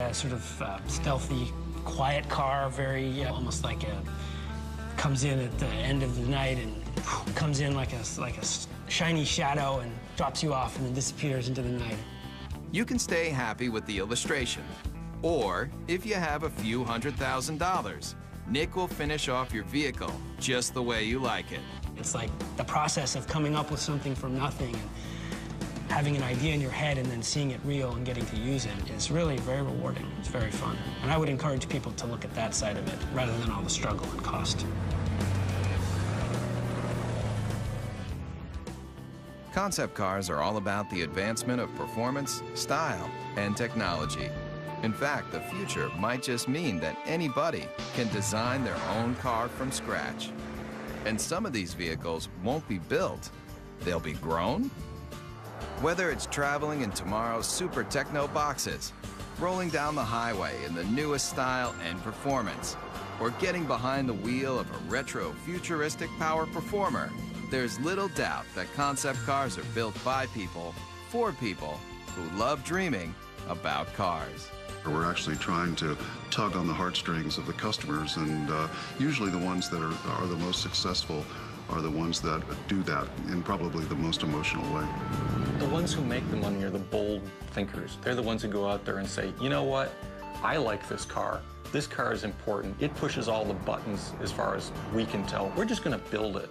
A sort of stealthy, quiet car, very almost like comes in at the end of the night and comes in like a shiny shadow and drops you off and then disappears into the night. You can stay happy with the illustration, or if you have a few $100,000, Nick will finish off your vehicle just the way you like it. It's like the process of coming up with something from nothing and having an idea in your head and then seeing it real and getting to use it is really very rewarding. It's very fun. And I would encourage people to look at that side of it rather than all the struggle and cost. Concept cars are all about the advancement of performance, style, and technology. In fact, the future might just mean that anybody can design their own car from scratch. And some of these vehicles won't be built, they'll be grown. Whether it's traveling in tomorrow's super techno boxes, rolling down the highway in the newest style and performance, or getting behind the wheel of a retro futuristic power performer, there's little doubt that concept cars are built by people, for people who love dreaming about cars. We're actually trying to tug on the heartstrings of the customers, and usually the ones that are the most successful are the ones that do that in probably the most emotional way. The ones who make the money are the bold thinkers. They're the ones who go out there and say, you know what, I like this car. This car is important. It pushes all the buttons as far as we can tell. We're just going to build it.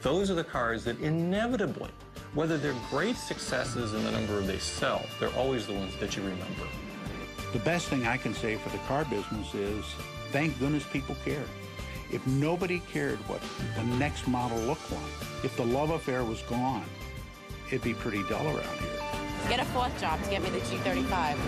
Those are the cars that inevitably, whether they're great successes in the number they sell, they're always the ones that you remember. The best thing I can say for the car business is, thank goodness people care. If nobody cared what the next model looked like, if the love affair was gone, it'd be pretty dull around here. Get a fourth job to get me the G35.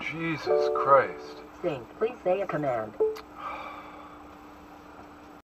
Jesus Christ. Please say a command.